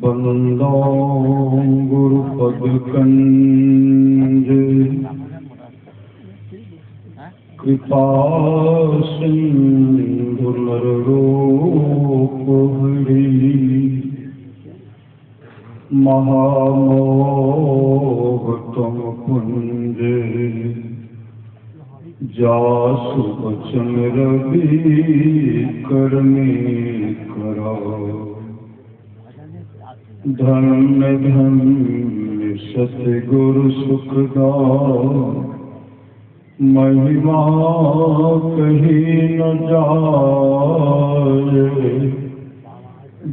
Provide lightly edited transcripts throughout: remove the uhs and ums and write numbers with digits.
बंदो गुरुपद कंज कृपा सिंधु नररूप हरि महामोह तुम कुंज जासु बचन रवि करने करा धन्य धन्य सतगुरु सुखदान महिमा कही न जाए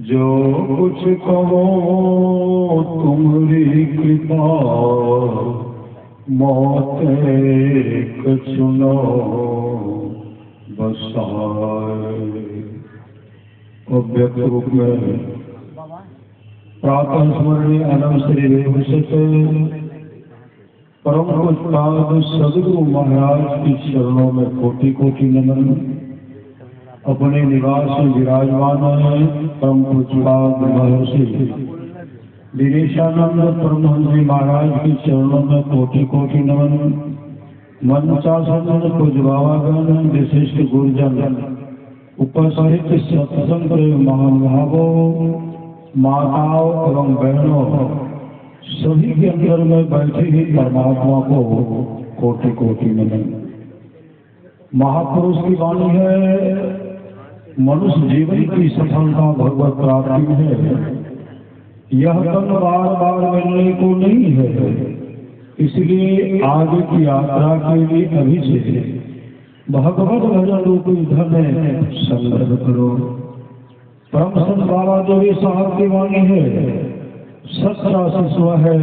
जो कुछ कहो तुम्हारी कृपा मौत कछु न बसाए। अव्यक्त रूप में प्रातः स्मरणीय अनम श्री देवशत परम पूज्यपाद सदगुरु महाराज की चरणों में कोटि कोटि नमन। अपने निवास में विराजमान है परम पूज्यपाद महर्षि दिनेशानंद परमहंस जी महाराज की चरणों में कोटि कोटि नमन। मंचासन पूज्य बाबागण विशिष्ट गुरुजन उपस्थित सत्संग महानुभावों माताओं एवं बहनों सभी के अंदर में बैठे ही परमात्मा को कोटि कोटि नमन। महापुरुष की वाणी है मनुष्य जीवन की सफलता भगवत प्राप्ति है। यह तन बार बार मिलने को नहीं है, इसलिए आगे की यात्रा के लिए अभी से भगवत भजन रूपी धन संग्रह करो। परम संत बाबा देवी साहब की वाणी है सच्चा शिष्य है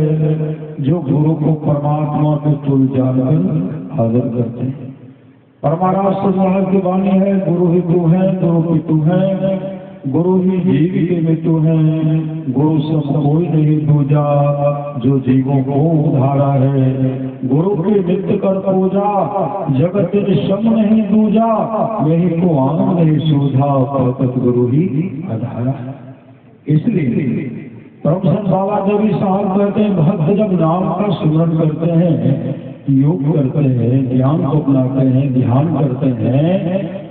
जो गुरु को परमात्मा के तुल जानकर आदर करते हैं। परमाराष्ट्र साहब की वाणी है गुरु ही तू है, गुरु की तू है, गुरु ही जीव के मृत्यु है, गुरु सब कोई नहीं दूजा जो जीवों को उधारा है। गुरु के नित्य कर पूजा जगत सम नहीं दूजा, यही को आनंद नहीं सूझा प्रकट गुरु ही आधारा। इसलिए परम संत बाबा देवी साहब कहते हैं भक्त जब नाम का स्मरण करते हैं, योग करते हैं, ज्ञान को अपनाते हैं, ध्यान करते हैं,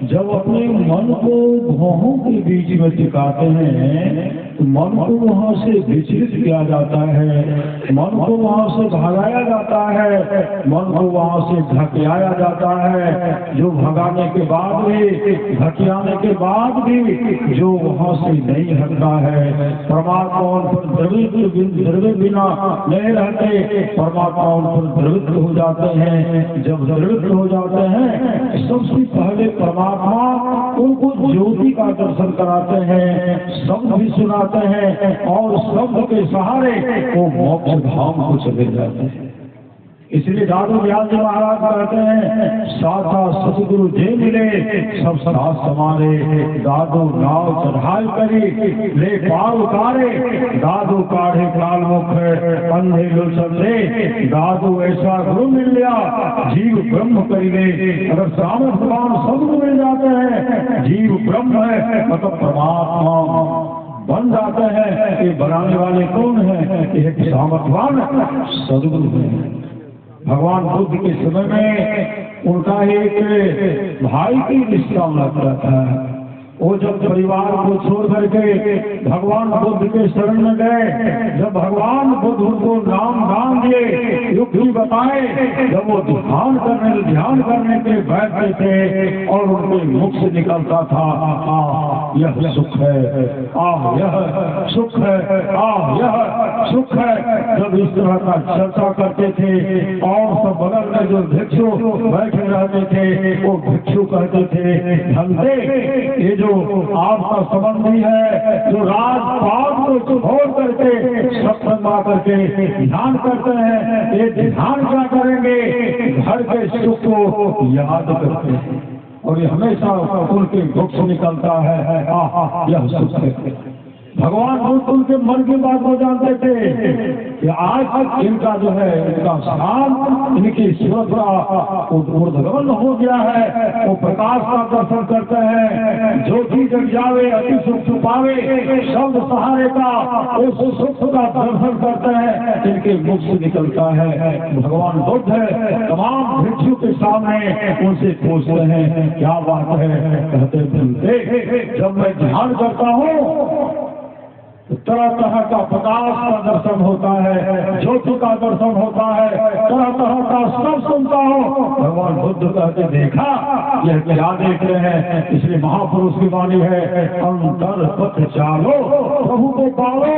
जब अपने मन को भौहों के बीच में टिकाते हैं तो मन को वहां से विचलित किया जाता है, मन को वहां से भगाया जाता है, मन को वहां से ढकियाया जाता है। जो भगाने के बाद भी ढकियाने के बाद भी जो वहां से नहीं हटता है, परमात्मा पर द्रवित बिना नहीं रहते, परमात्मा पर द्रवित हो जाते हैं। जब द्रवित हो जाते हैं सबसे पहले परमात्मा उनको ज्योति का दर्शन कराते हैं, शब्द भी सुनाते हैं और शब्द के सहारे वो मोक्ष धाम को चले जाते हैं। इसलिए दादू व्यास जी महाराज कहते हैं साथा सतगुरु जे मिले सब साथ समारे, दादू नाव चढ़ाई करी ले पार उतारे, दादू काढ़े काल मुख अंधे लोचन ले, दादू ऐसा गुरु मिल गया जीव ब्रह्म करिले। अगर सामर्थ्यवान सदगुरु मिल जाते हैं जीव ब्रह्म है मतलब परमात्मा बन जाते हैं। ये बनाने वाले कौन है? एक सामर्थ्यवान सदगुरु है। भगवान बुद्ध के समय में उनका एक भाई की रिश्ता लगता था। वो जब परिवार को छोड़ करके भगवान बुद्ध के शरण में गए, जब भगवान बुद्ध उनको नाम दान दिए, युक्ति बताए, जब वो ध्यान करने के बैठते थे और उनके मुख से निकलता था यह सुख है, यह सुख है, यह सुख है। जब इस तरह का चर्चा करते थे और सब बगल में जो भिक्षु बैठे रहते थे वो भिक्षु कहते थे धनते ये जो आपका संबंधी है जो राजपाट को छोड़ करके सत्संग करके ध्यान करते हैं, ये ध्यान क्या करेंगे? घर के सुख को याद करते हैं और ये हमेशा उनके दुख से निकलता है यह सुख है। भगवान बुद्ध उनके मन की बात को जानते थे कि आज इनका जो है इनका शान इनकी सूरत का ऊर्ध्वगमन हो गया है। वो प्रकाश का दर्शन करते हैं, ज्योति जग जावे अति सुख छुपावे, शब्द सहारे का उस सुख का दर्शन करते हैं, इनके मुख से निकलता है। भगवान बुद्ध है तमाम भिक्षु के सामने उनसे पूछते हैं क्या बात है, कहते हैं जब मैं ध्यान करता हूँ तरह तरह का प्रकाश का दर्शन होता है, ज्योति का दर्शन होता है, तरह तरह का सब सुनता हूँ। भगवान बुद्ध कहते देखा यह क्या देख रहे हैं, इसलिए महापुरुष की वाणी है अंतर पथ चालो प्रभु को पालो।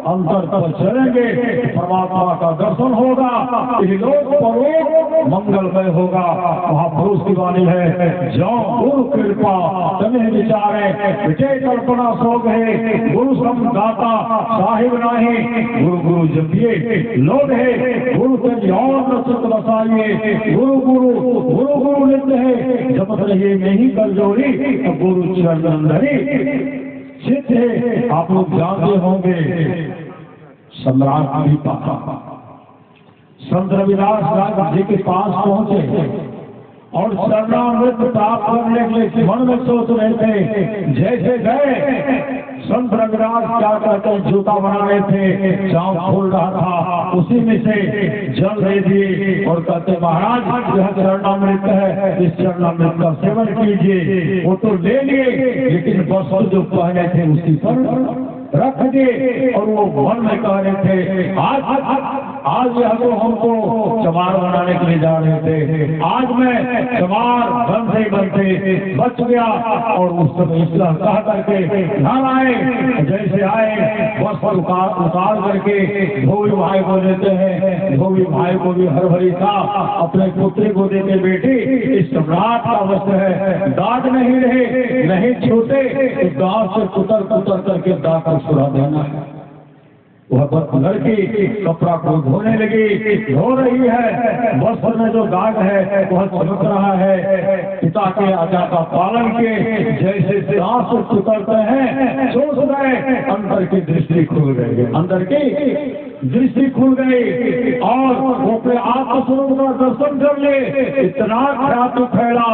अंतर पर चलेंगे परमात्मा का दर्शन होगा, लोक परोक मंगलमय होगा। महापुरुष की वाणी है जो गुरु कृपा तने विचारे विजय कल्पना सो गए, गुरु दाता साहिब नाही, गुरु गुरु जपिए लोग है, गुरु के और चित्त बसाइए, गुरु गुरु गुरु गुरु नित्य है, जपत रहिए नहीं कर जोड़ी तो गुरु चरण धरी चित्त है। आप लोग जानते होंगे सम्राट दीपा संत रविदास राज जी के पास पहुंचे और चरणामृत प्राप्त करने के लिए मन में सोच रहे थे। जैसे गए संत रविदास क्या कहते हैं जूता बना रहे थे, चाव खोल रहा था, उसी में से जल दे दिए और कहते महाराज यह चरणामृत है, इस चरणामृत का सेवन कीजिए। वो तो ले लिए लेकिन वस्त्र जो पहने थे उसी पर रख दिए और वो मन में कह रहे थे आज यह तो हमको चमार बनाने के लिए जा रहे थे, आज मैं चमार बनते बनते बच गया। और उस समय इसलिए कह करके घर आए, जैसे आए वस्त्र उतार करके धोबी भाई को देते हैं, धोबी भाई को भी हर भरी था, अपने पुत्री को देते बेटी इस सम्राट का वस्त्र है, दाग नहीं रहे नहीं छूटे, गांव से कुतर कुतर करके दाग छुड़ा देना है। वह लड़की कपड़ा को धोने लगी, धो रही है, वस्त्र में जो दाग है वह चमक रहा है। पिता के आज्ञा का पालन के जैसे आंसू उतरते हैं सोच रहे, अंदर की दृष्टि खुल गई, अंदर की दृष्टि खुल गई और वो अपने आत्मस्वरूप का दर्शन कर ले। इतना ख्याति फैला,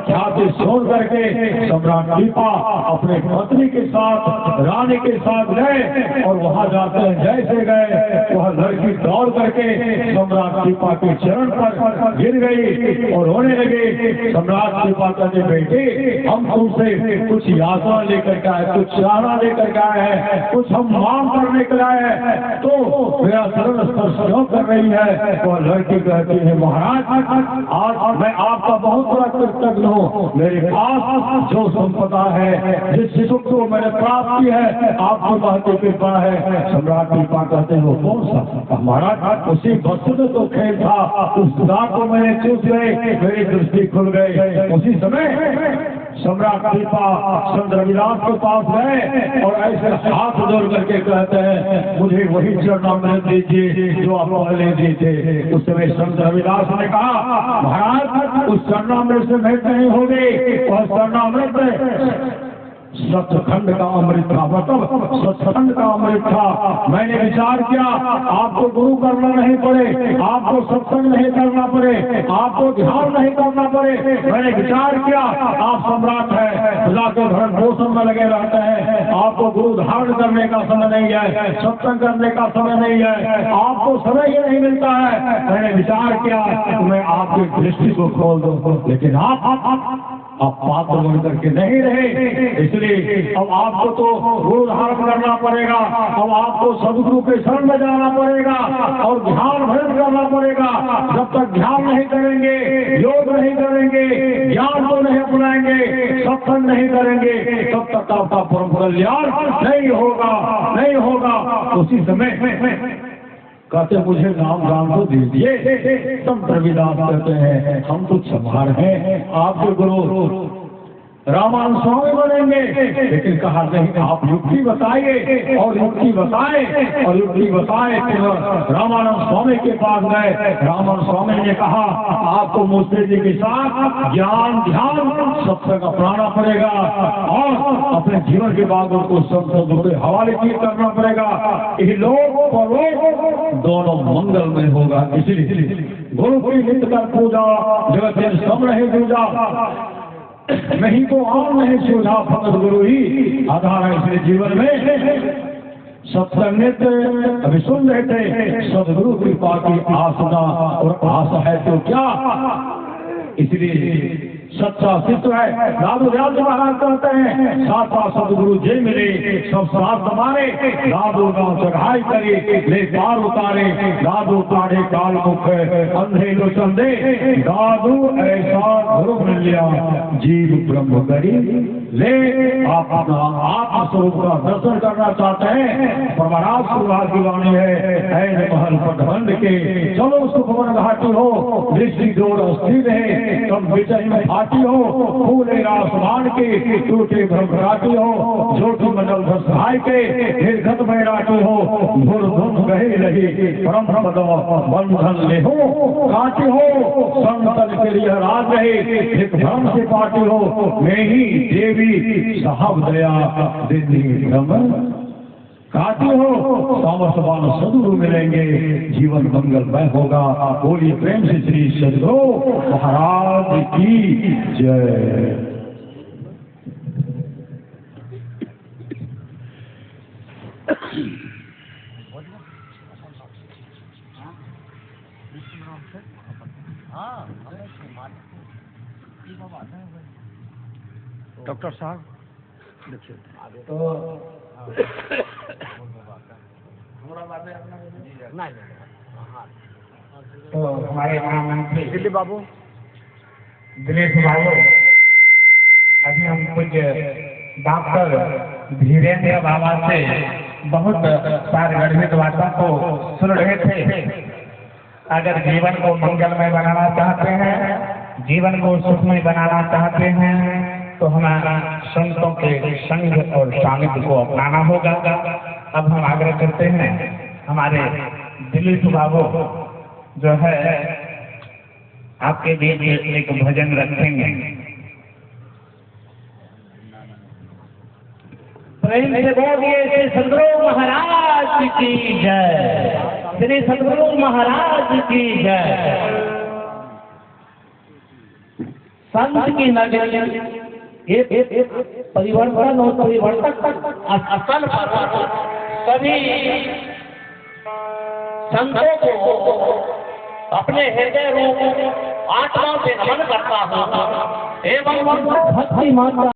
ख्याति छोड़ करके सम्राट दीपा अपने पत्नी के साथ रानी के साथ गए और वहां जाते जैसे गए वह लड़की दौड़ करके सम्राट दीपा के चरण पर गिर गई और रोने लगी। सम्राट दीपा कहते बेटे हम तुमसे कुछ यात्रा लेकर के आए, कुछ चारा लेकर के आए हैं, कुछ हम मांग करने के आए हैं, तो मेरा चरण स्पर्श क्यों कर रही है। वह लड़की कहती है महाराज आज मैं आपका बहुत बड़ा कृतज्ञ हूँ, मेरे पास जो संपदा है जिस सुख को मैंने प्राप्त की है आपको महती कृपा है। सम्राट दीपा कहते हैं वो कौन सा महाराज, उसी वस्तु में तो खेल था, उस दाग को मैंने चूस गए, मेरी दृष्टि खुल गई। उसी समय सम्राट दीपा संत रविदास के पास गए और ऐसे हाथ जोड़ करके कहते हैं मुझे वही चरणामृत दीजिए जो आप पहले दिए थे। उस समय संत रविदास ने कहा महाराज उस चरणामृत से भेंट नहीं होगी, वह चरणामृत सचखंड का अमृत था, मतलब सचखंड का अमृत था। मैंने विचार किया आपको गुरु करना नहीं पड़े, आपको सत्संग नहीं करना पड़े, आपको ध्यान नहीं करना पड़े। मैंने विचार किया आप सम्राट है, प्रजा के भरण पोषण में लगे रहते हैं, आपको गुरु धारण करने का समय नहीं है, सत्संग करने का समय नहीं है, आपको समय ही नहीं मिलता है। मैंने विचार किया मैं आपकी दृष्टि को खोल दूं, लेकिन आप पात्र बन करके नहीं रहे, इसलिए अब आपको तो गुरु धारण करना पड़ेगा, अब आपको सदगुरु के शरण में जाना पड़ेगा और ध्यान भजन करना पड़ेगा। जब तक ध्यान नहीं करेंगे, योग नहीं करेंगे, ज्ञान को नहीं अपनाएंगे, सत्संग नहीं करेंगे, तब तक आपका परम कल्याण नहीं होगा, नहीं होगा। उसी समय कहते मुझे नाम दान को दीजिए। संत रविदास कहते हैं हम तो चमार हैं, आपके गुरु रामानंद स्वामी बनेंगे, लेकिन कहा नहीं आप युक्ति बताइए और युक्ति बताए और युक्ति बताए। रामानंद स्वामी के पास गए, रामानंद स्वामी ने कहा आपको मूर्ति जी के साथ ज्ञान ध्यान सत्संग अपनाना पड़ेगा और अपने जीवन के बाद उनको संत सदगुरु के हवाले किए करना पड़ेगा। ये लोग परलोक दोनों मंगल में होगा। इसलिए गुरु की नित्य कर पूजा, जगत में सब रहे पूजा, नहीं तो और नहीं सूझा, भगत गुरु ही आधार है। इसलिए जीवन में सत्संगित अभी सुन रहे थे, सदगुरु कृपा की आसना और आशा है तो क्या, इसलिए सच्चा शिष्य है। दादू व्यास महाराज कहते हैं, साथा सदगुरु जे मिले सब श्राद्ध मारे, दादू गांव चढ़ाई करे ले पार उतारे, दादू ताड़े काल मुख अंधे लो चंदे, दादू ऐसा गुरु मिल लिया जीव ब्रह्म करी ले। आप अपना आत्मस्वरूप का दर्शन करना चाहते हैं, प्रभराज सुभाष की वाणी है, महल पटबंध के चलो सुखवन घाटी हो, दृष्टि जोड़ स्थिर है, कब विजय में आती हो, पूरे आसमान के टूटे भ्रमराटी हो, ज्योति मंडल सहाय के निर्गत बैराटी हो, धुर धुन गहे रही परम पद बंधन ले हो, काटी हो संतन के लिए राज रहे, एक भ्रम से पाटी हो, मैं ही देवी साहब दया दिल्ली भ्रम काटी हो, सामर्थवान सदगुरु मिलेंगे, जीवन मंगलमय होगा। बोलिए प्रेम से श्री सदगुरु महाराज की जय। डॉक्टर साहब देखिए तो हमारे महामंत्री दिल्ली बाबू दिलीप बाबू, अभी हम कुछ डॉक्टर धीरेन्द्र बाबा से बहुत सारे गणित बातों को सुन रहे थे। अगर जीवन को मंगलमय बनाना चाहते हैं, जीवन को सुखमय बनाना चाहते हैं, तो हमारा संतों के संग और सानिध्य को अपनाना होगा। अब हम आग्रह करते हैं, हमारे दिलीप बाबू जो है आपके बीच एक भजन रखेंगे। प्रेम से बोलिए श्री सदगुरु महाराज की जय, श्री सदगुरु महाराज की जय। संत की नगरी एक परिवर्तन और परिवर्तक असल पर सभी संतों को अपने हृदय रूप आत्मा से नमन करता हूँ एवं भक्ति माता